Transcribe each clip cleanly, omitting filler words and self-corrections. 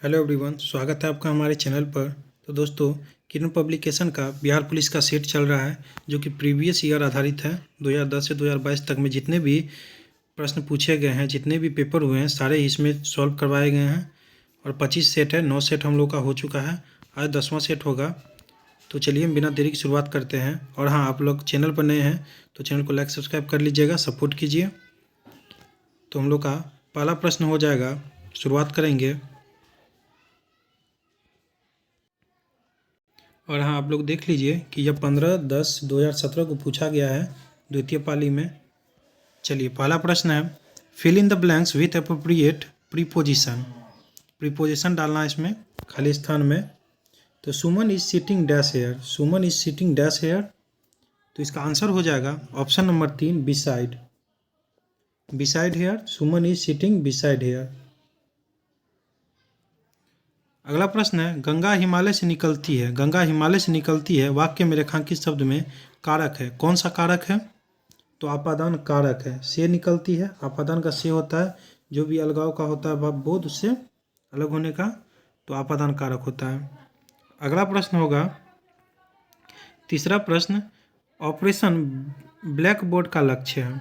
Hello everyone, स्वागत है आपका हमारे चैनल पर। तो दोस्तों, किरण पब्लिकेशन का बिहार पुलिस का सेट चल रहा है जो कि प्रीवियस ईयर आधारित है। 2010 से 2022 तक में जितने भी प्रश्न पूछे गए हैं, जितने भी पेपर हुए हैं, सारे इसमें सॉल्व करवाए गए हैं। और 25 सेट है, 9 सेट हम लोग का हो चुका है, आज 10वां सेट होगा। तो चलिए हम बिना देरी की शुरुआत करते हैं। और हाँ, आप लोग चैनल पर नए हैं तो चैनल को लाइक सब्सक्राइब कर लीजिएगा, सपोर्ट कीजिए। तो हम लोग का पहला प्रश्न हो जाएगा, शुरुआत करेंगे। और हाँ, आप लोग देख लीजिए कि यह 15/10/2017 को पूछा गया है, द्वितीय पाली में। चलिए, पहला प्रश्न है, fill in the blanks with appropriate preposition. Preposition डालना है इसमें खाली स्थान में। तो Suman is sitting dash her, Suman is sitting dash her. तो इसका आंसर हो जाएगा option number 3, beside. Beside her, Suman is sitting beside her. अगला प्रश्न है, गंगा हिमालय से निकलती है, गंगा हिमालय से निकलती है वाक्य में रेखांकित शब्द में कारक है, कौन सा कारक है? तो आपादान कारक है। से निकलती है, आपादान का से होता है, जो भी अलगाव का होता है बोध उससे अलग होने का, तो आपादान कारक होता है। अगला प्रश्न होगा, तीसरा प्रश्न, ऑपरेशन ब्लैक बोर्ड का लक्ष्य है।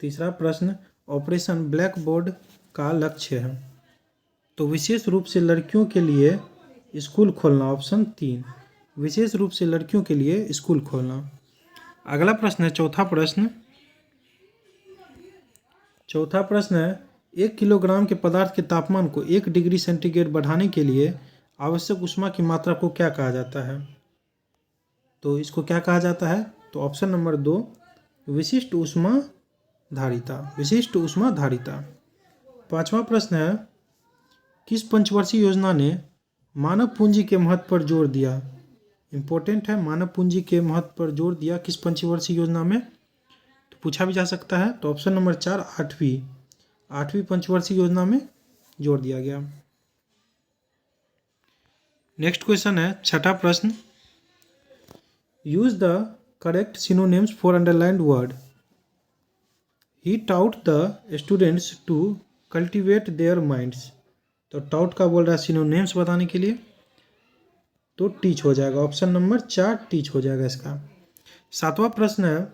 तीसरा प्रश्न, ऑपरेशन ब्लैक बोर्ड का लक्ष्य है। तो विशेष रूप से लड़कियों के लिए स्कूल खोलना, ऑप्शन 3, विशेष रूप से लड़कियों के लिए स्कूल खोलना। अगला प्रश्न है, चौथा प्रश्न है, 1 किलोग्राम के पदार्थ के तापमान को 1 डिग्री सेंटीग्रेड बढ़ाने के लिए आवश्यक ऊष्मा की मात्रा को क्या कहा जाता है? तो इसको क्या कहा जाता है? तो ऑप्शन नंबर 2, विशिष्ट ऊष्मा धारिता, विशिष्ट ऊष्मा धारिता। पांचवा प्रश्न है, किस पंचवर्षीय योजना ने मानव पूंजी के महत्व पर जोर दिया? इंपॉर्टेंट है, मानव पूंजी के महत्व पर जोर दिया किस पंचवर्षीय योजना में? तो पूछा भी जा सकता है। तो ऑप्शन नंबर 4, आठवीं पंचवर्षीय योजना में जोर दिया गया। नेक्स्ट क्वेश्चन है, छठा प्रश्न, use the correct synonyms for underlined word. He taught the students to cultivate their minds. तो टाउट का बोल रहा है सिनोनिम्स बताने के लिए, तो टीच हो जाएगा, ऑप्शन नंबर 4 टीच हो जाएगा इसका। सातवां प्रश्न है,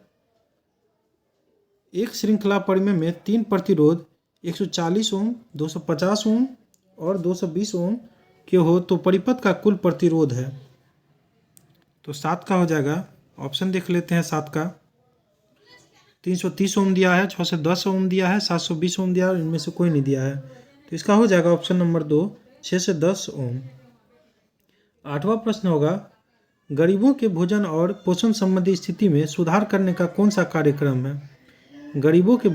एक श्रृंखला परिमेय में 3 प्रतिरोध 140 ओम, 250 ओम और 220 ओम के हो तो परिपथ का कुल प्रतिरोध है। तो 7 का हो जाएगा, ऑप्शन देख लेते हैं। 7 का 330 ओम दिया है, 610 ओम दिया है, 720 ओम दिया है, इनमें से कोई नहीं दिया है, तो इसका हो जाएगा ऑप्शन नंबर 2, 6 से 10 ओम। आठवां प्रश्न होगा, गरीबों के भोजन और पोषण संबंधी स्थिति में सुधार करने का कौन सा कार्यक्रम है? गरीबों के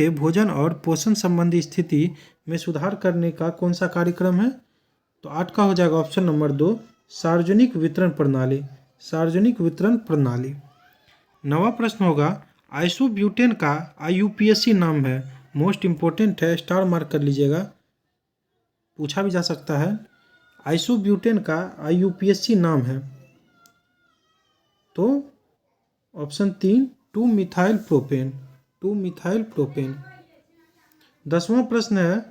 भोजन और पोषण संबंधी स्थिति में सुधार करने का कौन सा कार्यक्रम है? तो 8 का हो जाएगा ऑप्शन नंबर 2, सार्वजनिक वितरण प्रणाली, सार्वजनिक वितरण प्रणाली। 9वां प्रश्न होगा, आइसोब्यूटेन का IUPAC नाम है, मोस्ट इंपॉर्टेंट है, स्टार मार्क कर लीजिएगा, पूछा भी जा सकता है। आइसोब्यूटेन का IUPAC नाम है, तो ऑप्शन 3, 2-मिथाइल प्रोपेन, 2-मिथाइल प्रोपेन। 10वां प्रश्न है,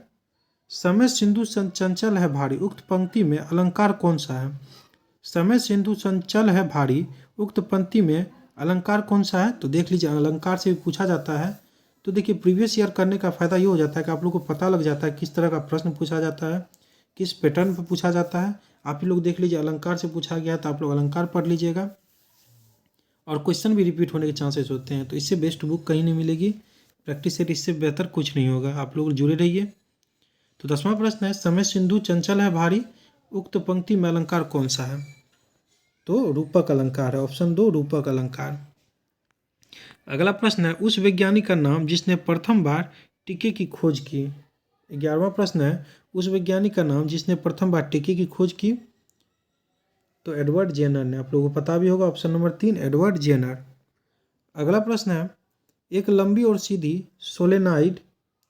समय सिंधु चंचल है भारी, उक्त पंक्ति में अलंकार कौन सा है? समय सिंधु चंचल है भारी, उक्त पंक्ति में अलंकार कौन सा है? तो देख लीजिए, अलंकार से भी पूछा जाता है। तो देखिए, प्रीवियस ईयर करने का फ़ायदा ये हो जाता है कि आप लोग को पता लग जाता है किस तरह का प्रश्न पूछा जाता है, किस पैटर्न पर पूछा जाता है। आप ही लोग देख लीजिए, अलंकार से पूछा गया तो आप लोग अलंकार पढ़ लीजिएगा, और क्वेश्चन भी रिपीट होने के चांसेस होते हैं। तो इससे बेस्ट बुक कहीं नहीं मिलेगी, प्रैक्टिस सेट इससे बेहतर कुछ नहीं होगा, आप लोग जुड़े रहिए। तो 10वां प्रश्न है, समय सिंधु चंचल है भारी, उक्त पंक्ति में अलंकार कौन सा है? तो रूपक अलंकार है, ऑप्शन 2, रूपक अलंकार। अगला प्रश्न है, उस वैज्ञानिक का नाम जिसने प्रथम बार टीके की खोज की। 11वां प्रश्न है, उस वैज्ञानिक का नाम जिसने प्रथम बार टीके की खोज की। तो एडवर्ड जेनर ने, आप लोगों को पता भी होगा, ऑप्शन नंबर 3, एडवर्ड जेनर। अगला प्रश्न है, एक लंबी और सीधी सोलेनॉइड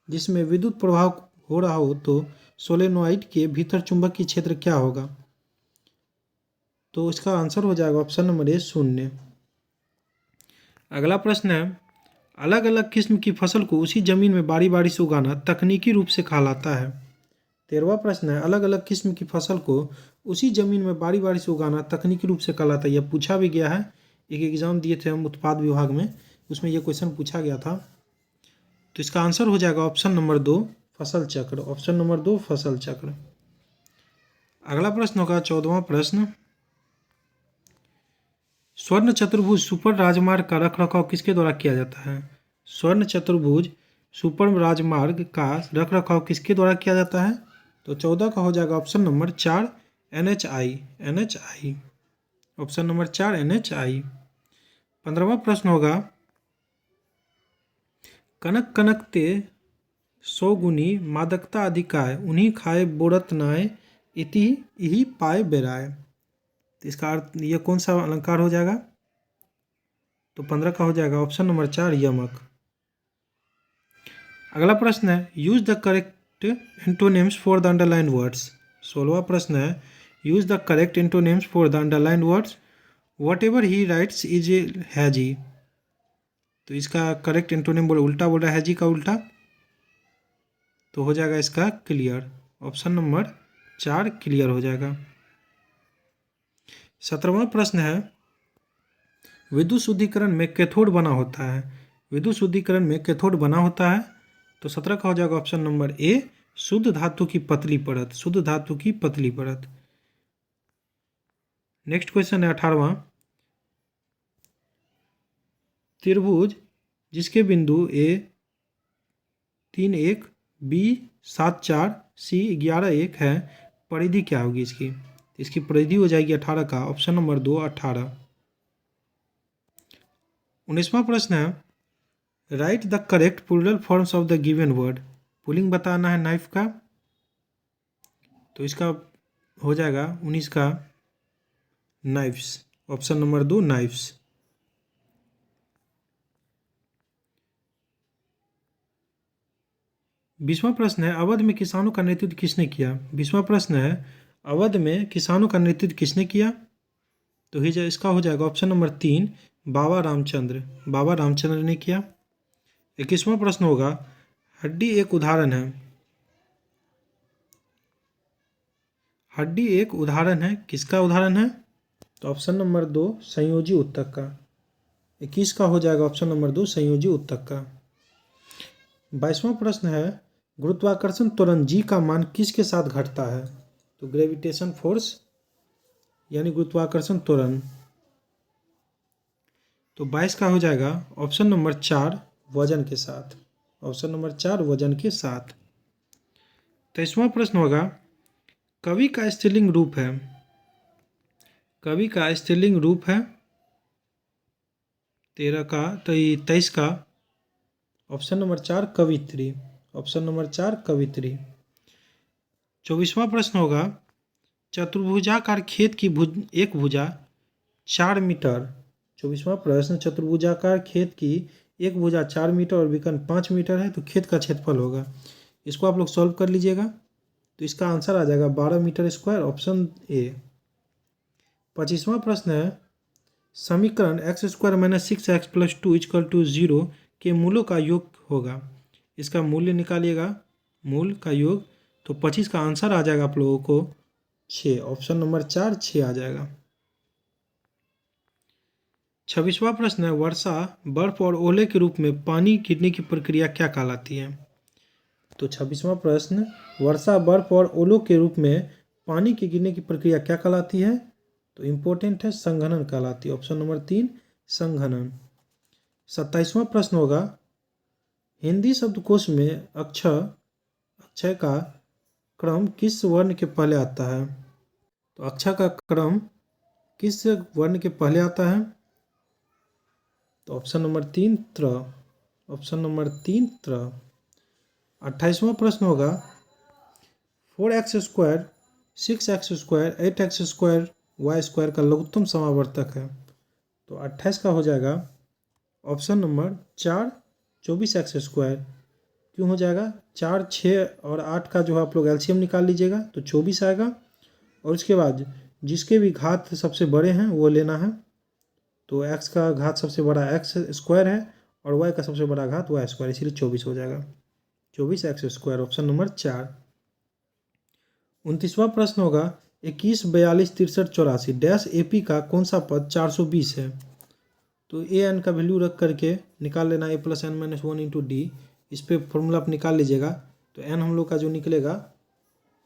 जिसमें विद्युत प्रवाह हो रहा हो तो सोलेनॉइड के भीतर चुंबकीय क्षेत्र क्या होगा? तो इसका आंसर हो जाएगा ऑप्शन नंबर ए, 0। अगला प्रश्न है, अलग अलग किस्म की फसल को उसी जमीन में बारी बारी से उगाना तकनीकी रूप से कहलाता है। 13वां प्रश्न है अलग अलग किस्म की फसल को उसी जमीन में बारी बारी से उगाना तकनीकी रूप से कहलाता है। यह पूछा भी गया है, एक एग्जाम दिए थे हम उत्पाद विभाग में, उसमें यह क्वेश्चन पूछा गया था। तो इसका आंसर हो जाएगा ऑप्शन नंबर 2 फसल चक्र। ऑप्शन नंबर 2 फसल चक्र। अगला प्रश्न होगा 14वां प्रश्न, स्वर्ण चतुर्भुज सुपर राजमार्ग का रखरखाव किसके द्वारा किया जाता है? स्वर्ण चतुर्भुज सुपर राजमार्ग का रखरखाव किसके द्वारा किया जाता है? तो 14 का हो जाएगा option number 4 NHI। Option number 4 NHI। 15वां प्रश्न होगा कनक कनकते 100 गुनी मादकता अधिकाय उन्हीं खाए बोरत नाय इति इही पाए बेराय। तो इसका अर्थ ये कौन सा अलंकार हो जाएगा? तो 15 का हो जाएगा ऑप्शन नंबर 4 यमक। अगला प्रश्न है use the correct antonyms for the underline words. 16वां प्रश्न है use the correct antonyms for the underline words whatever he writes is hazy. तो इसका करेक्ट एंटोनिम उल्टा बोल रहा है हैजी का उल्टा, तो हो जाएगा इसका क्लियर। ऑप्शन नंबर 4 क्लियर हो जाएगा। 17वां प्रश्न है विद्युत शुद्धिकरण में कैथोड बना होता है। विद्युत शुद्धिकरण में कैथोड बना होता है, तो 17 का हो जाएगा ऑप्शन नंबर ए शुद्ध धातु की पतली परत। शुद्ध धातु की पतली परत। नेक्स्ट क्वेश्चन है 18वां, त्रिभुज जिसके बिंदु ए 3 1 बी 7 4 सी 11 1 है, परिधि क्या होगी इसकी? इसकी परिधि हो जाएगी 18 का ऑप्शन नंबर 2 18। 19वां प्रश्न है write the correct plural forms of the given word. पुलिंग बताना है नाइफ का, तो इसका हो जाएगा 19 का नाइफ्स। Option number 2 knives. 20वां प्रश्न है अवध में किसानों का नेतृत्व किसने किया? 20वां प्रश्न है अवध में किसानों का नेतृत्व किसने किया? तो इसका हो जाएगा ऑप्शन नंबर 3 बाबा रामचंद्र। बाबा रामचंद्र ने किया। 21वां प्रश्न होगा हड्डी एक उदाहरण है। हड्डी एक उदाहरण है, किसका उदाहरण है? तो ऑप्शन नंबर 2 संयोजी उत्तक का। 21 का हो जाएगा ऑप्शन नंबर 2 संयोजी उत्तक का। 22वां प्रश्न है गुरुत्वाकर्षण त्वरण जी का मान किसके साथ घटता है? तो ग्रेविटेशन फोर्स यानी गुरुत्वाकर्षण त्वरण। तो 22 का हो जाएगा ऑप्शन नंबर 4 वजन के साथ। ऑप्शन नंबर 4 वजन के साथ। 23वां प्रश्न होगा कवि का स्त्रीलिंग रूप है। कवि का स्त्रीलिंग रूप है 23 का ऑप्शन नंबर 4 कवित्री। ऑप्शन नंबर 4 कवित्री। 24वां प्रश्न होगा चतुर्भुजाकार खेत की एक भुजा 4 मीटर। 24वां प्रश्न चतुर्भुजाकार खेत की एक भुजा 4 मीटर और विकर्ण 5 मीटर है, तो खेत का क्षेत्रफल होगा। इसको आप लोग सॉल्व कर लीजिएगा, तो इसका आंसर आ जाएगा 12 मीटर स्क्वायर। Option A. 25वां प्रश्न है समीकरण x² - 6x + 2 = 0 के मूलों का योग होगा। इसका मूल्य निकालिएगा, मूल का योग। तो 25 का आंसर आ जाएगा आप लोगों को 6। ऑप्शन नंबर 4 6 आ जाएगा। 26वां प्रश्न है वर्षा बर्फ और ओले के रूप में पानी गिरने की प्रक्रिया क्या कहलाती है? तो 26वां प्रश्न वर्षा बर्फ और ओलों के रूप में पानी के गिरने की प्रक्रिया क्या कहलाती है? तो इम्पोर्टेंट है संघनन कहलाती है। ऑप्शन नंबर 3 संघनन। 27वां प्रश्न होगा हिंदी शब्दकोश में अक्षय का क्रम किस वर्ण के पहले आता है? तो अक्षर का क्रम किस वर्ण के पहले आता है? तो ऑप्शन नंबर 3 त्र। ऑप्शन नंबर 3 त्र। 28वां प्रश्न होगा 4x² 6x² 8x² y² का लघुत्तम समावर्तक है। तो 28 का हो जाएगा ऑप्शन नंबर 4 24x²। क्यों हो जाएगा? 4 6 और 8 का जो है आप लोग एलसीएम निकाल लीजिएगा, तो 24 आएगा। और उसके बाद जिसके भी घात सबसे बड़े हैं वो लेना है। तो x का घात सबसे बड़ा x² है और y का सबसे बड़ा घात y², इसीलिए 24 हो जाएगा। 24x²। Option number 4। 29वां प्रश्न होगा 21, 42, 63, 84 डैश एपी का कौन सा पद 420 है। तो ए एन का वैल्यू रख करके निकाल लेना a plus n minus 1 into d. इस पर फॉर्मूला आप निकाल लीजिएगा। तो एन हम लोग का जो निकलेगा,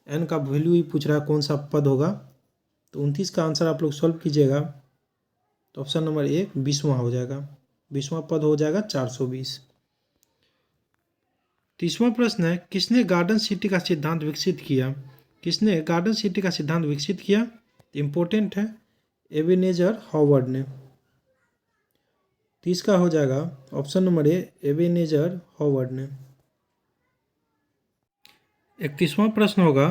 एन का वैल्यू ही पूछ रहा है कौन सा पद होगा। तो 29 का आंसर आप लोग सॉल्व कीजिएगा तो ऑप्शन नंबर 1 20वां हो जाएगा। 20वां पद हो जाएगा 420। 30वां प्रश्न है किसने गार्डन सिटी का सिद्धांत विकसित किया। किसने गार्डन सिटी का सिद्धांत विकसित किया? इंपॉर्टेंट है, एबेनेजर हॉवर्ड ने। 30 का हो जाएगा ऑप्शन नंबर ए एबेनेजर हॉवर्ड ने। 31वां प्रश्न होगा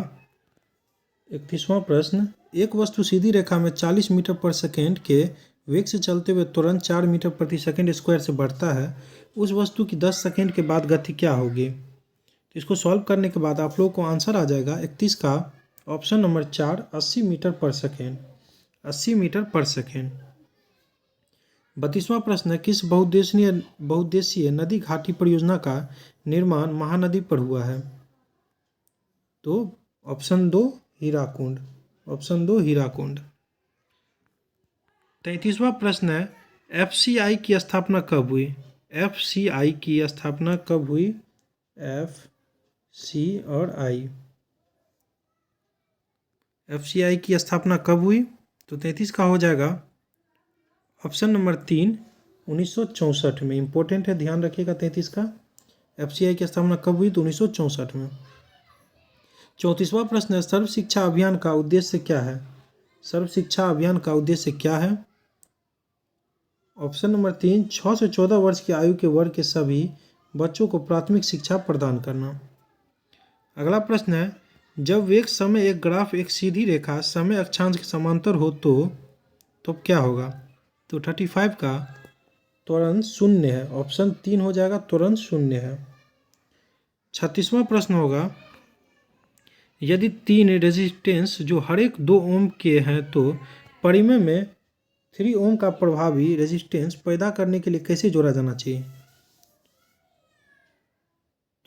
31वां प्रश्न एक वस्तु सीधी रेखा में 40 मीटर पर सेकेंड के वेग से चलते हुए तुरंत 4 मीटर प्रति सेकेंड स्क्वायर से बढ़ता है। उस वस्तु की 10 सेकेंड के बाद गति क्या होगी। तो इसको सॉल्व करने के बाद आप लोगों को आंसर आ जाएगा 31 का ऑप्शन नंबर 4 80 मीटर पर सेकेंड। 80 मीटर पर सेकेंड। 32वां प्रश्न है किस बहुउद्देशीय नदी घाटी परियोजना का निर्माण महानदी पर हुआ है। तो ऑप्शन 2 हीराकुंड। ऑप्शन 2 हीराकुंड। 33वां प्रश्न है एफसीआई की स्थापना कब हुई। एफसीआई की स्थापना कब हुई। एफ सी और आई। एफसीआई की स्थापना कब हुई। तो 33 का हो जाएगा ऑप्शन नंबर 3 1964 में। इंपॉर्टेंट है, ध्यान रखिएगा 33 का। एफसीआई की स्थापना कब हुई। तो 1964 में। 34वां प्रश्न है सर्व शिक्षा अभियान का उद्देश्य क्या है। सर्व शिक्षा अभियान का उद्देश्य क्या है। ऑप्शन नंबर 3 6 से 14 वर्ष की आयु के वर्ग के सभी बच्चों को प्राथमिक शिक्षा प्रदान करना। अगला प्रश्न है जब वेग समय एक ग्राफ एक सीधी रेखा समय अक्षांश के समांतर हो तो क्या होगा। तो 35 का तुरंत शून्य है। ऑप्शन 3 हो जाएगा तुरंत शून्य है। 36वां प्रश्न होगा यदि 3 रेजिस्टेंस जो हर एक 2 ओम के हैं तो परिमेय में 3 ओम का प्रभावी रेजिस्टेंस पैदा करने के लिए कैसे जोड़ा जाना चाहिए।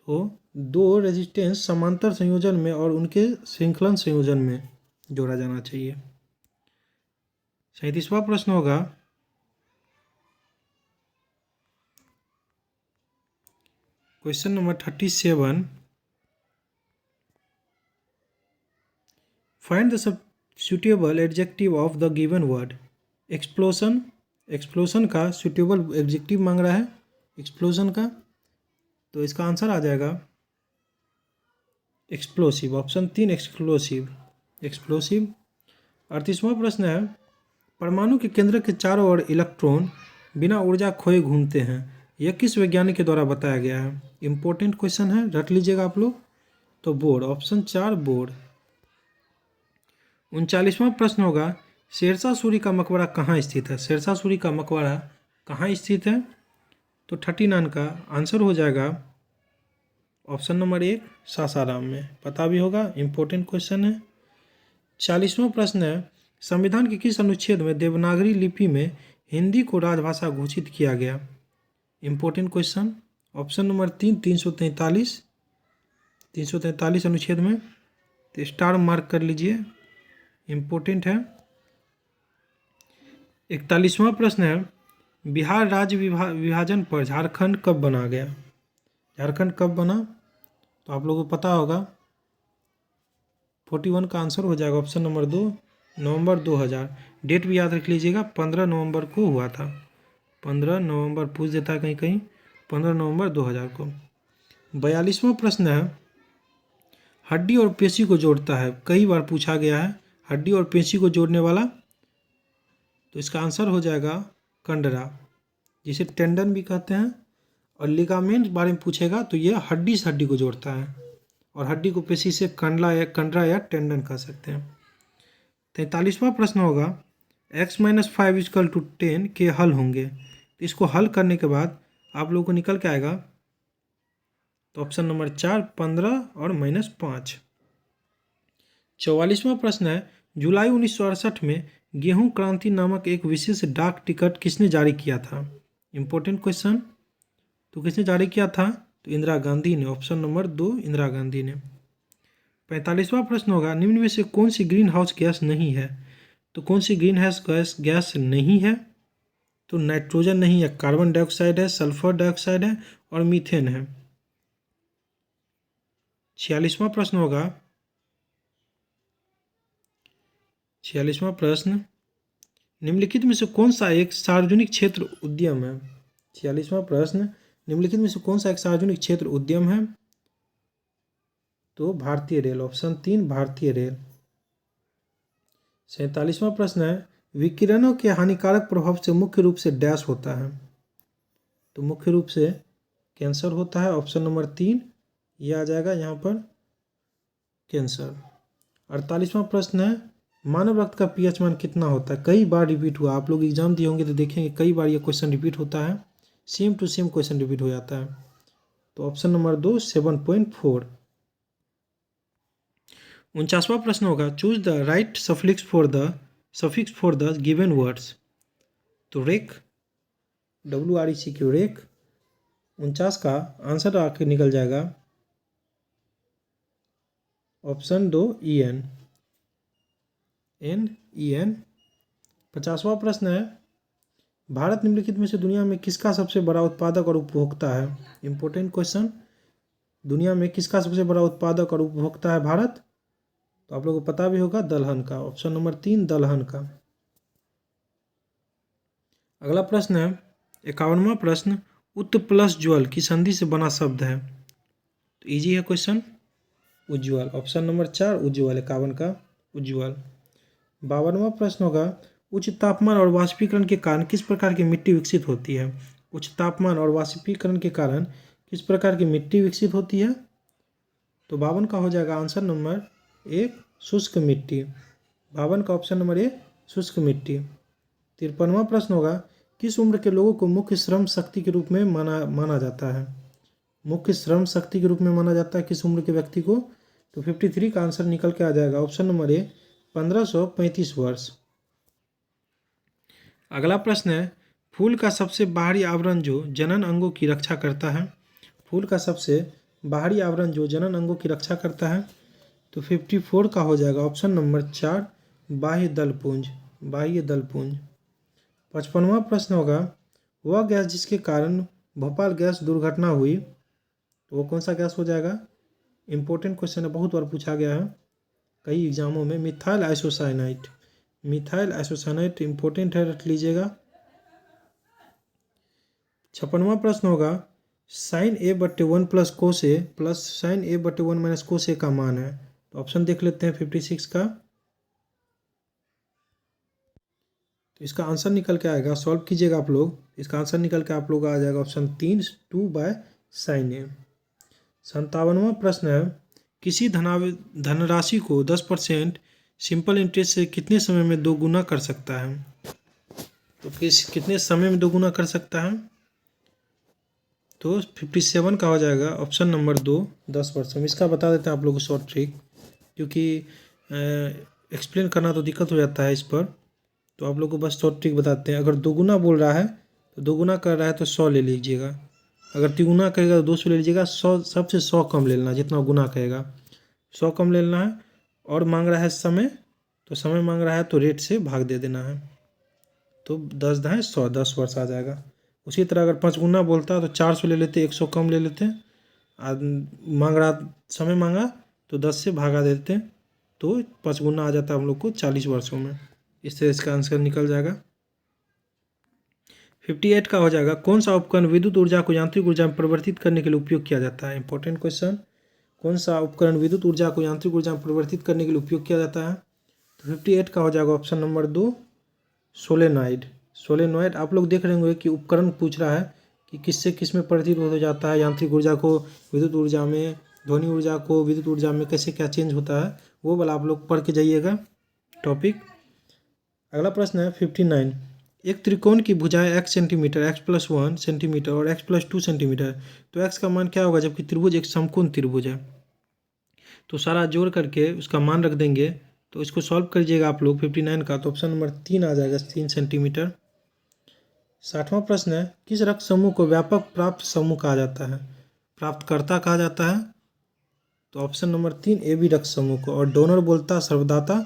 तो 2 रेजिस्टेंस समांतर संयोजन में और उनके श्रृंखलन संयोजन में जोड़ा जाना चाहिए। 37वां प्रश्न होगा question number 37 find the suitable adjective of the given word. Explosion. Explosion का सुटेबल एडजेक्टिव मांग रहा है एक्सप्लोजन का। तो इसका आंसर आ जाएगा एक्सप्लोसिव। Option 3 explosive. एक्सप्लोसिव। 38वां प्रश्न है परमाणु के केंद्र के चारों ओर इलेक्ट्रॉन बिना ऊर्जा खोए घूमते हैं। यह किस वैज्ञानिक के द्वारा बताया गया है। इंपॉर्टेंट क्वेश्चन है, रट लीजिएगा आप लोग। तो बोर। Option 4 bore. 39वां प्रश्न होगा शेरशाह सूरी का मकबरा कहाँ स्थित है। शेरशाह सूरी का मकबरा कहाँ स्थित है। तो 39 का आंसर हो जाएगा ऑप्शन नंबर 1 सासाराम में। पता भी होगा, इंपॉर्टेंट क्वेश्चन है। 40वां प्रश्न है संविधान के किस अनुच्छेद में देवनागरी लिपि में हिंदी को राजभाषा घोषित किया गया। Important question. ऑप्शन नंबर 3 343 अनुच्छेद में। तो स्टार मार्क कर लीजिए, इम्पोर्टेंट है। 41वां प्रश्न है बिहार राज्य विभाजन पर झारखंड कब बना गया। झारखंड कब बना। तो आप लोगों को पता होगा 41 का आंसर हो जाएगा ऑप्शन नंबर 2 नवंबर 2000। डेट भी याद रख लीजिएगा 15 नवंबर को हुआ था। 15 नवंबर पूछ देता है कहीं कहीं, 15 नवंबर 2000 को। 42वां प्रश्न है हड्डी और पेशी को जोड़ता है। कई बार पूछा गया है हड्डी और पेशी को जोड़ने वाला। तो इसका आंसर हो जाएगा कंडरा, जिसे टेंडन भी कहते हैं। और लिगामेंट बारे में पूछेगा तो ये हड्डी से हड्डी को जोड़ता है और हड्डी को पेशी से कंडरा या टेंडन कह सकते हैं। 43वां प्रश्न होगा x-5 = 10 के हल होंगे। तो इसको हल करने के बाद आप लोगों को निकल के आएगा तो ऑप्शन नंबर 4 15 और -5। 44वां प्रश्न है जुलाई 1968 में गेहूं क्रांति नामक एक विशेष डाक टिकट किसने जारी किया था। Important question. तो किसने जारी किया था। तो इंदिरा गांधी ने। ऑप्शन नंबर 2 इंदिरा गांधी ने। 45वां प्रश्न होगा, निम्न में से कौन सी ग्रीन हाउस गैस नहीं है? तो कौन सी ग्रीन हाउस गैस नहीं है? तो नाइट्रोजन नहीं है, कार्बन डाइऑक्साइड है, सल्फर डाइऑक्साइड है और मीथेन है। 46वां प्रश्न होगा, 46वां प्रश्न, निम्नलिखित में से कौन सा एक सार्वजनिक क्षेत्र उद्यम है? 46वां प्रश्न, निम्नलिखित में से कौन सा एक सार्वजनिक क्षेत्र उद्यम है? तो भारतीय रेल, ऑप्शन 3 भारतीय रेल। 47वां प्रश्न है, विकिरणों के हानिकारक प्रभाव से मुख्य रूप से डैश होता है? तो मुख्य रूप से कैंसर होता है, ऑप्शन नंबर 3 ये आ जाएगा यहाँ पर, कैंसर। 48वां प्रश्न है, मानव रक्त का पीएच मान कितना होता है? कई बार रिपीट हुआ, आप लोग एग्जाम दिए होंगे तो देखेंगे कई बार ये क्वेश्चन रिपीट होता है, same to same question repeat हो जाता है। तो ऑप्शन नंबर 2 7.4। 49वां प्रश्न होगा, choose the right suffix for the given words. तो रेक, WREC रेक। 49 का आंसर आके निकल जाएगा ऑप्शन 2 EN। 50वां प्रश्न है, भारत निम्नलिखित में से दुनिया में किसका सबसे बड़ा उत्पादक और उपभोक्ता है? इंपॉर्टेंट क्वेश्चन, दुनिया में किसका सबसे बड़ा उत्पादक और उपभोक्ता है भारत? तो आप लोगों को पता भी होगा, दलहन का, ऑप्शन नंबर 3 दलहन का। अगला प्रश्न है 51वां प्रश्न, उत्त प्लस ज्वल की संधि से बना शब्द है? तो इजी है क्वेश्चन, उज्ज्वल, ऑप्शन नंबर 4 उज्ज्वल, 51 का उज्ज्वल। 52वां प्रश्न होगा, उच्च तापमान और वाष्पीकरण के कारण किस प्रकार की मिट्टी विकसित होती है? उच्च तापमान और वाष्पीकरण के कारण किस प्रकार की मिट्टी विकसित होती है? तो 52 का हो जाएगा आंसर नंबर 1 शुष्क मिट्टी। 52 का ऑप्शन नंबर 1 शुष्क मिट्टी। 53वां प्रश्न होगा, किस उम्र के लोगों को मुख्य श्रम शक्ति के रूप में माना जाता है? मुख्य श्रम शक्ति के रूप में माना जाता है किस उम्र के व्यक्ति को? तो 53 का आंसर निकल के आ जाएगा ऑप्शन नंबर 1 1535 वर्ष। अगला प्रश्न है, फूल का सबसे बाहरी आवरण जो जनन अंगों की रक्षा करता है? फूल का सबसे बाहरी आवरण जो जनन अंगों की रक्षा करता है? तो 54 का हो जाएगा ऑप्शन नंबर 4 बाह्य दलपुंज, बाह्य दलपुंज। 55वां प्रश्न होगा, वह गैस जिसके कारण भोपाल गैस दुर्घटना हुई, तो वो कौन सा गैस हो जाएगा? इंपॉर्टेंट क्वेश्चन है, बहुत बार पूछा गया है कई एग्जामों में, methyl isocyanate, methyl isocyanate important है, रख लीजिएगा। 56वां प्रश्न होगा, sine A/1 plus cos a plus sine A/1 minus cos a का मान है? तो ऑप्शन देख लेते हैं 56 का। तो इसका आंसर निकल के आएगा, सॉल्व कीजिएगा आप लोग, इसका आंसर निकल के आप लोग आ जाएगा ऑप्शन 3 2/sin A। 57वां प्रश्न है, किसी धनराशि को 10% सिंपल इंटरेस्ट से कितने समय में दोगुना कर सकता है? तो कितने समय में दोगुना कर सकता है? तो 57 का हो जाएगा ऑप्शन नंबर 2 10 वर्ष में। इसका बता देते हैं आप लोगों को शॉर्ट ट्रिक, क्योंकि एक्सप्लेन करना तो दिक्कत हो जाता है इस पर, तो आप लोग को बस शॉर्ट ट्रिक बताते हैं। अगर दोगुना बोल रहा है तो दोगुना कर रहा है तो 100 ले लीजिएगा, अगर तिगुना कहेगा तो 200 ले लीजिएगा, 100 सबसे 100 कम ले लेना, जितना गुना कहेगा 100 कम ले लेना है। और मांग रहा है समय, तो समय मांग रहा है तो रेट से भाग दे देना है, तो 10 दाएँ 100, 10 वर्ष आ जाएगा। उसी तरह अगर 5 गुना बोलता है तो 400 ले लेते, 100 कम ले लेते, मांग रहा समय मांगा तो 10 से भागा देते, तो 5 गुना आ जाता है हम लोग को 40 वर्षों में। इस तरह इसका आंसर निकल जाएगा। 58 का हो जाएगा, कौन सा उपकरण विद्युत ऊर्जा को यांत्रिक ऊर्जा में परिवर्तित करने के लिए उपयोग किया जाता है? इंपॉर्टेंट क्वेश्चन, कौन सा उपकरण विद्युत ऊर्जा को यांत्रिक ऊर्जा में परिवर्तित करने के लिए उपयोग किया जाता है? तो 58 का हो जाएगा ऑप्शन नंबर 2 सोलेनॉइड। सोलेनॉइड, आप लोग देख रहे होंगे कि उपकरण पूछ रहा है कि किससे किस में परिवर्तित हो जाता है, यांत्रिक ऊर्जा को विद्युत ऊर्जा में, ध्वनि ऊर्जा को विद्युत ऊर्जा में कैसे क्या चेंज होता है, वो वाला आप लोग पढ़ के जाइएगा टॉपिक। अगला प्रश्न है 59, एक त्रिकोण की भुजाएं x सेंटीमीटर, x+1 सेंटीमीटर और x+2 सेंटीमीटर, तो x का मान क्या होगा जबकि त्रिभुज एक समकोण त्रिभुज है? तो सारा जोड़ करके उसका मान रख देंगे, तो इसको सॉल्व करिएगा आप लोग 59 का, तो ऑप्शन नंबर 3 आ जाएगा 3 सेंटीमीटर। 60वां प्रश्न है, किस रक्त समूह को व्यापक प्राप्त समूह कहा जाता है? प्राप्तकर्ता कहा जाता है? तो ऑप्शन नंबर 3 ए बी रक्त समूह को, और डोनर बोलता सर्वदाता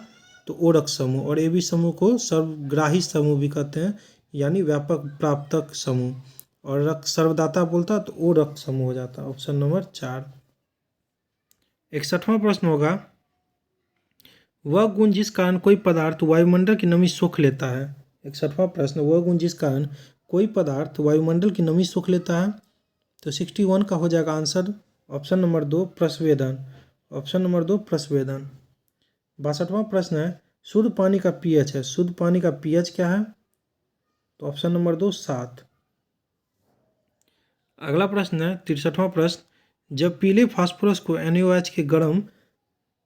तो ओ रक्त समूह, और ए बी समूह को सर्वग्राही समूह भी कहते हैं, यानी व्यापक प्राप्तक समूह, और रक्त सर्वदाता बोलता तो ओ रक्त समूह हो जाता। Option number 4। 61वां प्रश्न होगा, वह गुण जिस कारण कोई पदार्थ वायुमंडल की नमी सोख लेता है। 61वां प्रश्न, वह गुण जिस कारण कोई पदार्थ वायुमंडल की नमी सोख लेता है। तो 61 का हो जाएगा आंसर ऑप्शन नंबर 2 प्रस्वेदन। ऑप्शन नंबर 2 प्रस्वेदन। 62वां प्रश्न है, शुद्ध पानी का पीएच है, शुद्ध पानी का पीएच क्या है? तो ऑप्शन नंबर 2 7। अगला प्रश्न है 63वां प्रश्न, जब पीले फास्फोरस को NaOH के गर्म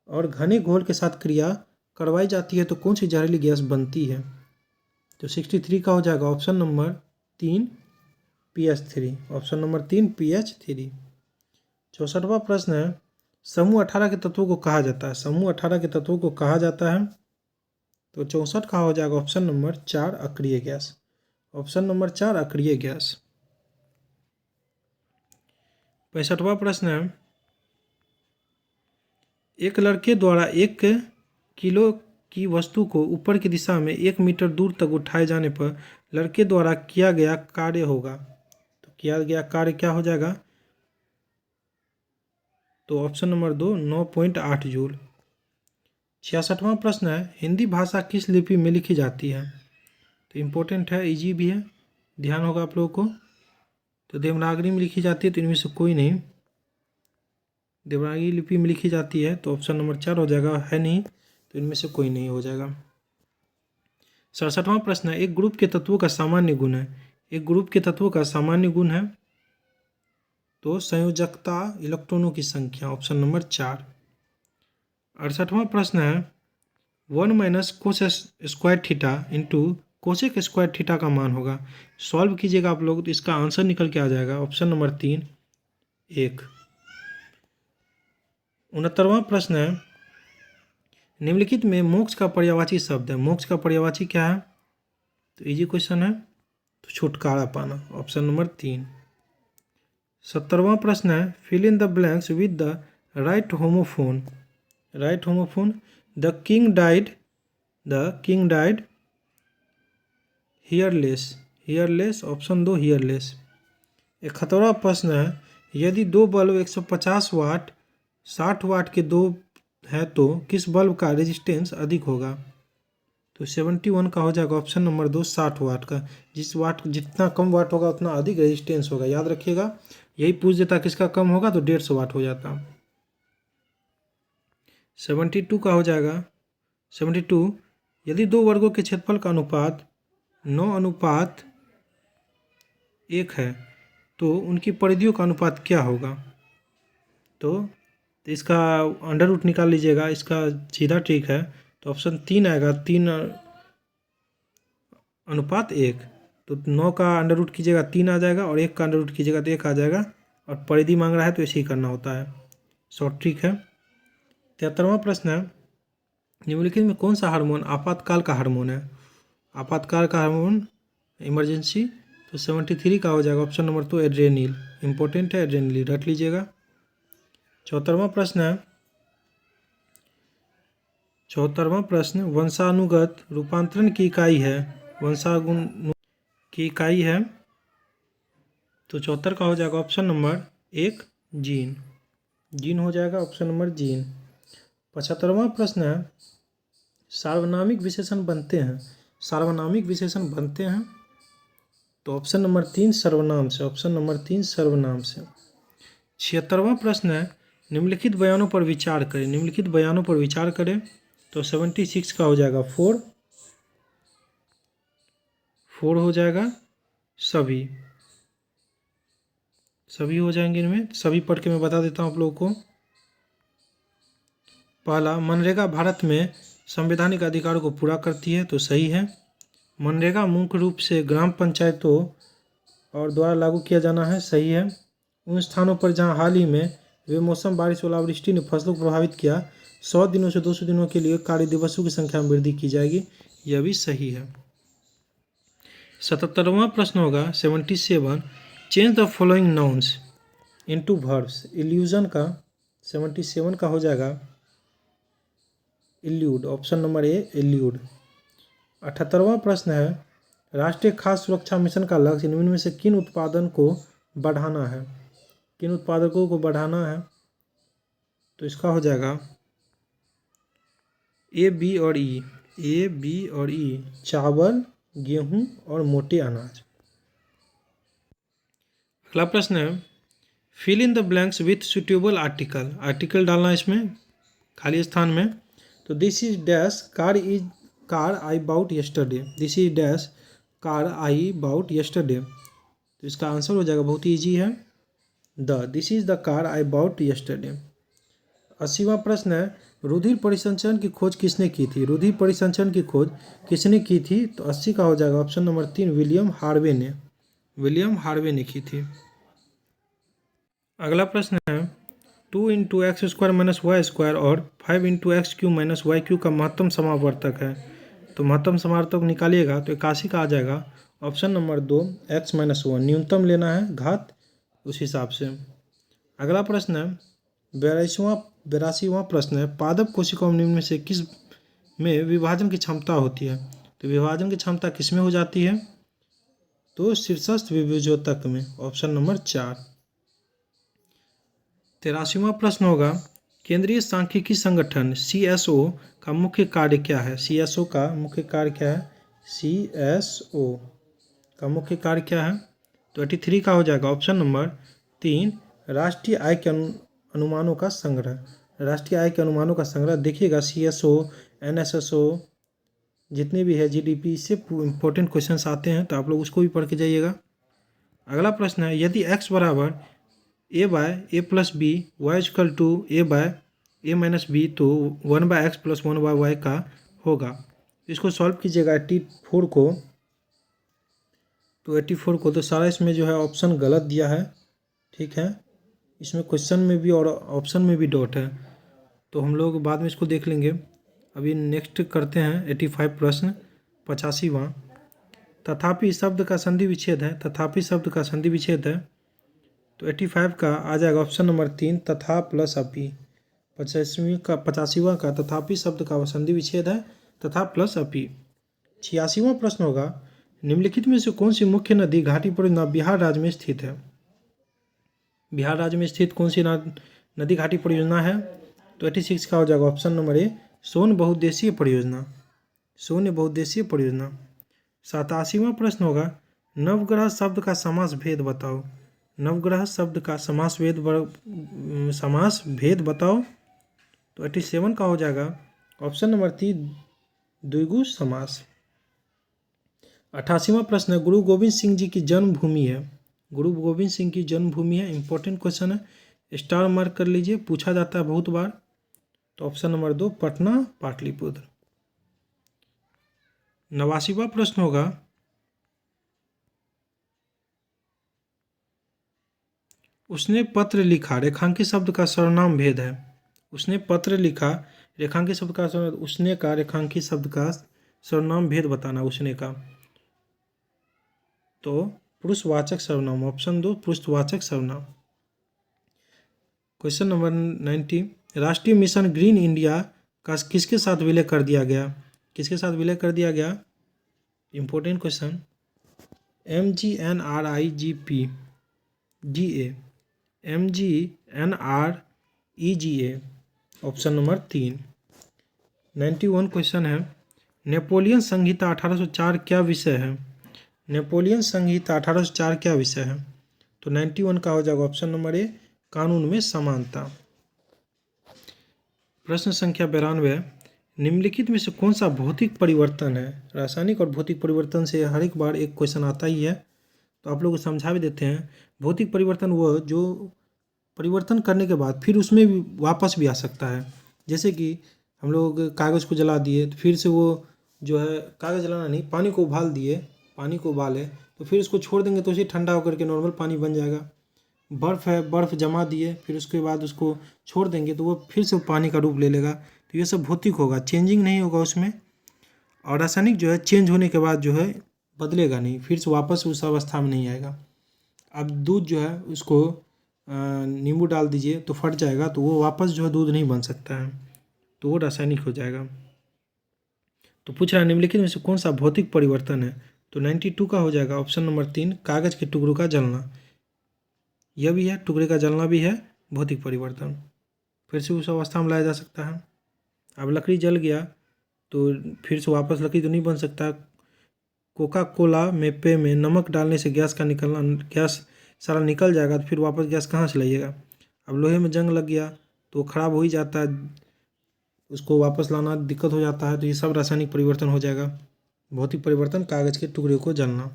और घने घोल के साथ क्रिया करवाई जाती है तो कौन सी जहरीली गैस बनती है? तो 63 का हो जाएगा option number 3 PH3। Option number 3 PH3। 64वां प्रश्न है, समूह 18 के तत्वों को कहा जाता है, समूह 18 के तत्वों को कहा जाता है। तो 64 का हो जाएगा ऑप्शन नंबर 4 अक्रिय गैस। ऑप्शन नंबर 4 अक्रिय गैस। 65वां प्रश्न है, एक लड़के द्वारा 1 किलो की वस्तु को ऊपर की दिशा में 1 मीटर दूर तक उठाए जाने पर लड़के द्वारा किया गया कार्य होगा। तो किया गया कार्य क्या हो जाएगा? तो ऑप्शन नंबर 2 9.8 जूल। 66वां प्रश्न है, हिंदी भाषा किस लिपि में लिखी जाती है? तो इम्पोर्टेंट है, इजी भी है, ध्यान होगा आप लोगों को। तो देवनागरी में लिखी जाती है, तो इनमें से कोई नहीं। देवनागरी लिपि में लिखी जाती है तो ऑप्शन नंबर 4 हो जाएगा, है नहीं, तो इनमें से कोई नहीं हो जाएगा। 67वां प्रश्न है, एक ग्रुप के तत्वों का सामान्य गुण है, एक ग्रुप के तत्वों का सामान्य गुण है तो संयोजकता, इलेक्ट्रॉनों की संख्या। Option number 4। 68वां प्रश्न है, 1 minus cos square theta into cosec square theta का मान होगा। सॉल्व कीजिएगा आप लोग तो इसका आंसर निकल के आ जाएगा ऑप्शन नंबर 3 1। 69वां प्रश्न है, निम्नलिखित में मोक्ष का पर्यायवाची शब्द है, मोक्ष का पर्यायवाची क्या है? तो इजी क्वेश्चन है, तो छुटकारा पाना। Option number 3। 70वां प्रश्न है, fill in the blanks with the right homophone. Right homophone, the king died heirless, heirless. Option 2 heirless. 71वां प्रश्न है, यदि दो बल्ब 150 वाट 60 वाट के दो है तो किस बल्ब का रेजिस्टेंस अधिक होगा? तो 71 का हो जाएगा ऑप्शन नंबर 2 60 वाट का। जितना कम वाट होगा उतना अधिक रेजिस्टेंस होगा, याद रखिएगा। यही पूछ देता किसका कम होगा तो 150 वाट हो जाता। 72 का हो जाएगा 72, यदि दो वर्गों के क्षेत्रफल का अनुपात 9:1 है तो उनकी परिधियों का अनुपात क्या होगा? तो इसका अंडर रूट निकाल लीजिएगा, इसका सीधा ट्रिक है। तो ऑप्शन 3 आएगा, 3:1। तो 9 का अंडर रूट कीजिएगा 3 आ जाएगा, और 1 का अंडर रूट कीजिएगा तो 1 आ जाएगा, और परिधि मांग रहा है तो ऐसे ही करना होता है, शॉर्ट ट्रिक है। 73वां प्रश्न है, निम्नलिखित में कौन सा हार्मोन आपातकाल का हार्मोन है? आपातकाल का हार्मोन, इमरजेंसी। तो 73 का हो जाएगा ऑप्शन नंबर 2 एड्रेनिल। इंपॉर्टेंट है, एड्रेनिल रट लीजिएगा। 74वां प्रश्न है, 74वां प्रश्न, वंशानुगत रूपांतरण की इकाई है, वंशानुगत की इकाई है। तो 74 का हो जाएगा ऑप्शन नंबर 1 जीन, जीन हो जाएगा ऑप्शन नंबर जीन। 75वां प्रश्न है, सार्वनामिक विशेषण बनते हैं, सार्वनामिक विशेषण बनते हैं। तो ऑप्शन नंबर 3 सर्वनाम से, ऑप्शन नंबर 3 सर्वनाम से। 76वां प्रश्न है, निम्नलिखित बयानों पर विचार करें, निम्नलिखित बयानों पर विचार करें। तो 76 का हो जाएगा 4 हो जाएगा, सभी हो जाएंगे, इनमें सभी पढ़ के मैं बता देता हूँ आप लोगों को। पहला, मनरेगा भारत में संवैधानिक अधिकारों को पूरा करती है, तो सही है। मनरेगा मुख्य रूप से ग्राम पंचायतों और द्वारा लागू किया जाना है, सही है। उन स्थानों पर जहां हाल ही में बेमौसम बारिश ओलावृष्टि ने फसलों को प्रभावित किया, 100 दिनों से 200 दिनों के लिए कार्य दिवसों की संख्या में वृद्धि की जाएगी, यह भी सही है। 77वां प्रश्न होगा 77, change the following nouns into verbs. Illusion का 77 का हो जाएगा illude, option number a illude. 78वां प्रश्न है, राष्ट्रीय खाद्य सुरक्षा मिशन का लक्ष्य निम्न में से किन उत्पादन को बढ़ाना है? किन उत्पादकों को बढ़ाना है? तो इसका हो जाएगा ए, बी और ई। ए, बी और ई, चावल, गेहूं और मोटे अनाज। अगला प्रश्न है, fill in the blanks with suitable article. Article डालना इसमें खाली स्थान में। तो this is dash car I bought yesterday. This is dash car I bought yesterday. तो इसका आंसर हो जाएगा, बहुत ईजी है, this is the car I bought yesterday. 80वां प्रश्न है, रुधिर परिसंचरण की खोज किसने की थी? रुधिर परिसंचरण की खोज किसने की थी? तो 80 का हो जाएगा ऑप्शन नंबर 3 विलियम हार्वे ने। विलियम हार्वे ने की थी। अगला प्रश्न है, 2 into x square minus y square और 5 into x cube minus y cube का महत्तम समावर्तक है। तो महत्तम समावर्तक निकालिएगा तो 81 का आ जाएगा ऑप्शन नंबर 2 एक्स माइनस 1। न्यूनतम लेना है घात उस हिसाब से। अगला प्रश्न है, 82वां प्रश्न है, पादप कोशिकाओं निम्न में से किस में विभाजन की क्षमता होती है? तो विभाजन की क्षमता किस में हो जाती है? तो शीर्षस्थ विभुजोतक में, ऑप्शन नंबर 4। 83वां प्रश्न होगा, केंद्रीय सांख्यिकी संगठन CSO का मुख्य कार्य क्या है? CSO का मुख्य कार्य क्या है? CSO का मुख्य कार्य क्या है? तो 83 का हो जाएगा ऑप्शन नंबर 3 राष्ट्रीय आय के अनुमानों का संग्रह। राष्ट्रीय आय के अनुमानों का संग्रह। देखिएगा CSO, NSSO जितने भी है GDP, इससे इंपॉर्टेंट क्वेश्चंस आते हैं, तो आप लोग उसको भी पढ़ के जाइएगा। अगला प्रश्न है, यदि x बराबर a by a plus b y equal to a by a minus b, तो 1 by x plus 1 by y का होगा। इसको सॉल्व कीजिएगा 84 को। तो 84 को तो सारा इसमें जो है ऑप्शन गलत दिया है, ठीक है। इसमें क्वेश्चन में भी और ऑप्शन में भी डॉट है, तो हम लोग बाद में इसको देख लेंगे। अभी नेक्स्ट करते हैं 85 प्रश्न 85वां। तथापि शब्द का संधि विच्छेद है। तथापि शब्द का संधि विच्छेद है। तो 85 का आ जाएगा ऑप्शन नंबर 3 तथा प्लस अपी। 85वां का तथापि शब्द का संधि विच्छेद है तथा प्लस अपी। 86वां प्रश्न होगा, निम्नलिखित में से कौन सी मुख्य नदी घाटी परियोजना बिहार राज्य में स्थित है? बिहार राज्य में स्थित कौन सी नदी घाटी परियोजना है? तो 86 का हो जाएगा ऑप्शन नंबर ए सोन बहुउद्देशीय परियोजना। सोन बहुउद्देशीय परियोजना। 87वां प्रश्न होगा, नवग्रह शब्द का समास भेद बताओ। नवग्रह शब्द का समास भेद बताओ। तो 87 का हो जाएगा ऑप्शन नंबर 3 द्विगु समास। 88वां प्रश्न है, गुरु गोविंद सिंह जी की जन्मभूमि है। गुरु गोविंद सिंह की जन्मभूमि है, इंपॉर्टेंट क्वेश्चन है, स्टार मार्क कर लीजिए, पूछा जाता है बहुत बार। तो ऑप्शन नंबर 2 पटना पाटलिपुत्र। 89वां प्रश्न होगा, उसने पत्र लिखा रेखांकित शब्द का सर्वनाम भेद है। उसने पत्र लिखा रेखांकित शब्द का उसने का रेखांकित शब्द का सर्वनाम भेद बताना। उसने का तो पुरुषवाचक सर्वनाम, ऑप्शन 2 पुरुषवाचक सर्वनाम। क्वेश्चन नंबर 90, राष्ट्रीय मिशन ग्रीन इंडिया का किसके साथ विलय कर दिया गया? किसके साथ विलय कर दिया गया? Important question. MGNRIGP GA, MGNREGA, option number 3। 91 question है, नेपोलियन संहिता 1804 क्या विषय है? नेपोलियन संहिता 1804 क्या विषय है? तो 91 का हो जाएगा ऑप्शन नंबर ए कानून में समानता। प्रश्न संख्या 92, निम्नलिखित में से कौन सा भौतिक परिवर्तन है? रासायनिक और भौतिक परिवर्तन से हर एक बार एक क्वेश्चन आता ही है, तो आप लोग को समझा भी देते हैं। भौतिक परिवर्तन वह जो परिवर्तन करने के बाद फिर उसमें भी वापस भी आ सकता है। जैसे कि हम लोग कागज़ को जला दिए तो फिर से वो जो है कागज़ जलाना नहीं, पानी को उबाल दिए, पानी को उबाले तो फिर उसको छोड़ देंगे तो उसे ठंडा होकर के नॉर्मल पानी बन जाएगा। बर्फ़ है, बर्फ़ जमा दिए फिर उसके बाद उसको छोड़ देंगे तो वो फिर से पानी का रूप ले लेगा। तो ये सब भौतिक होगा, चेंजिंग नहीं होगा उसमें। और रासायनिक जो है चेंज होने के बाद जो है बदलेगा नहीं, फिर से वापस उस अवस्था में नहीं आएगा। अब दूध जो है उसको नींबू डाल दीजिए तो फट जाएगा, तो वो वापस जो है दूध नहीं बन सकता है, तो वो रासायनिक हो जाएगा। तो पूछ रहा है निम्नलिखित में से कौन सा भौतिक परिवर्तन है, तो 92 का हो जाएगा ऑप्शन नंबर 3 कागज के टुकड़ों का जलना। यह भी है, टुकड़े का जलना भी है भौतिक परिवर्तन, फिर से उस अवस्था में लाया जा सकता है। अब लकड़ी जल गया तो फिर से वापस लकड़ी तो नहीं बन सकता। कोका कोला में पे में नमक डालने से गैस सारा निकल जाएगा, तो फिर वापस गैस कहाँ से लाइएगा। अब लोहे में जंग लग गया तो ख़राब हो ही जाता है, उसको वापस लाना दिक्कत हो जाता है, तो ये सब रासायनिक परिवर्तन हो जाएगा। भौतिक परिवर्तन कागज़ के टुकड़े को जलना,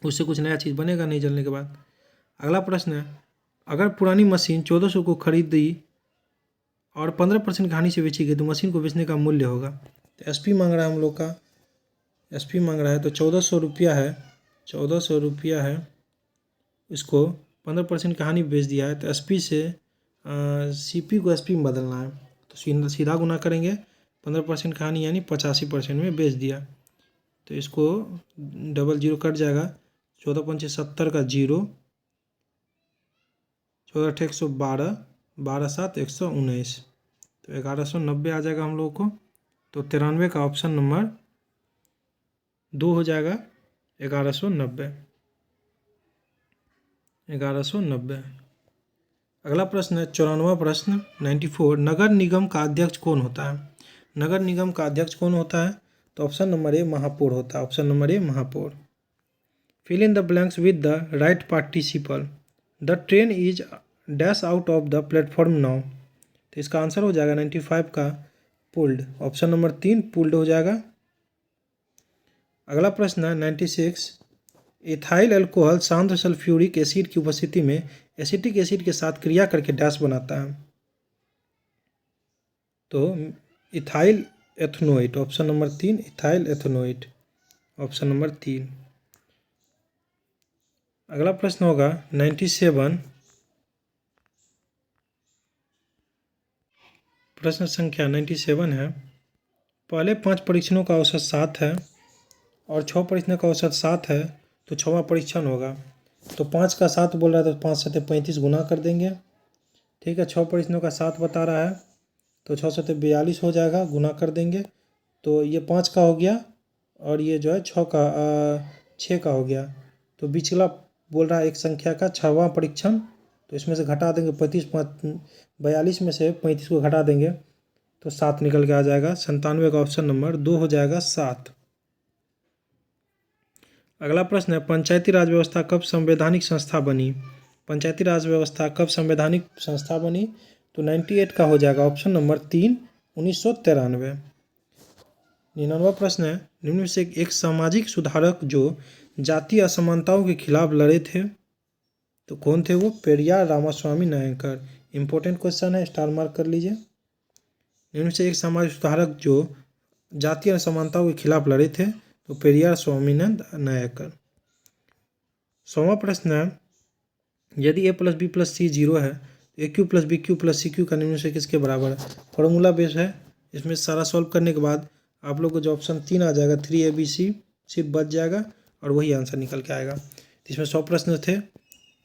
उससे कुछ नया चीज़ बनेगा नहीं जलने के बाद। अगला प्रश्न है, अगर पुरानी मशीन 1400 को खरीदी और 15% की हानि से बेची गई तो मशीन को बेचने का मूल्य होगा। तो एसपी मांग रहा है हम लोग का, एसपी मांग रहा है, तो 1400 रुपया है, 1400 रुपया है, इसको 15% की हानि बेच दिया है, तो एसपी से सीपी को एसपी में बदलना है, तो सीधा गुना करेंगे 15% की हानि यानी 85% में बेच दिया, तो इसको डबल जीरो कट जाएगा, 14×5 70 का जीरो, 14 112, 12 7 119, तो 1190 आ जाएगा हम लोग को। तो 93 का ऑप्शन नंबर 2 हो जाएगा 1190, 1190। अगला प्रश्न है 94वां प्रश्न 94, नगर निगम का अध्यक्ष कौन होता है। नगर निगम का अध्यक्ष कौन होता है, तो ऑप्शन नंबर ए महापौर होता है, ऑप्शन नंबर ए महापौर। Fill in the blanks with the right participle. The train is dash out of the platform now, तो इसका आंसर हो जाएगा 95 का पुल्ड, ऑप्शन नंबर 3 पुल्ड हो जाएगा। अगला प्रश्न है 96, इथाइल अल्कोहल शांत सल्फ्यूरिक एसिड की उपस्थिति में एसिटिक एसिड के साथ क्रिया करके डैश बनाता है, तो ethyl ethanoate, option number 3 ethyl ethanoate, option number 3। अगला प्रश्न होगा 97, प्रश्न संख्या 97 है, पहले 5 परीक्षणों का औसत 7 है और 6 परीक्षणों का औसत 7 है, तो 6वां परीक्षण होगा, तो 5 का 7 बोल रहा है, तो 5 7 35 गुना कर देंगे, ठीक है। 6 परीक्षणों का 7 बता रहा है, तो 6 7 42 हो जाएगा, गुना कर देंगे, तो ये 5 का हो गया और ये जो है 6 का हो गया, तो बीचला बोल रहा है एक संख्या का 6वां परीक्षण, तो इसमें से घटा देंगे 42 में से 35 को घटा देंगे तो 7 निकल के आ जाएगा, 97 का ऑप्शन नंबर 2 हो जाएगा 7। अगला प्रश्न है, पंचायती राज व्यवस्था कब संवैधानिक संस्था बनी। पंचायती राज व्यवस्था कब संवैधानिक संस्था बनी, तो 98 का हो जाएगा ऑप्शन नंबर 3 1993। 99वां प्रश्न है, निम्न में से एक सामाजिक सुधारक जो जातीय असमानताओं के खिलाफ लड़े थे, तो कौन थे वो, पेरियार रामास्वामी नायकर। इंपॉर्टेंट क्वेश्चन है, स्टार मार्क कर लीजिए। इनमें से एक सामाजिक सुधारक जो जातीय असमानताओं के खिलाफ लड़े थे, तो पेरियार स्वामीनाथन नायकर। 100वां प्रश्न है, यदि a + b + c 0 है तो a³ + b³ + c³ का निम्न से किसके बराबर है। फॉर्मूला बेस है, इसमें सारा सॉल्व करने के बाद आप लोग को जो ऑप्शन 3 आ जाएगा 3abc सिर्फ बच जाएगा और वही आंसर निकल के आएगा। तो इसमें 100 प्रश्न थे,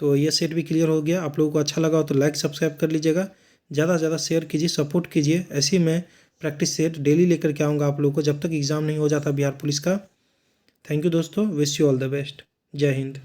तो ये सेट भी क्लियर हो गया। आप लोगों को अच्छा लगा हो तो लाइक सब्सक्राइब कर लीजिएगा, ज़्यादा से ज़्यादा शेयर कीजिए, सपोर्ट कीजिए। ऐसे ही मैं प्रैक्टिस सेट डेली लेकर के आऊँगा आप लोगों को जब तक एग्ज़ाम नहीं हो जाता बिहार पुलिस का। थैंक यू दोस्तों, wish you all the best, जय हिंद।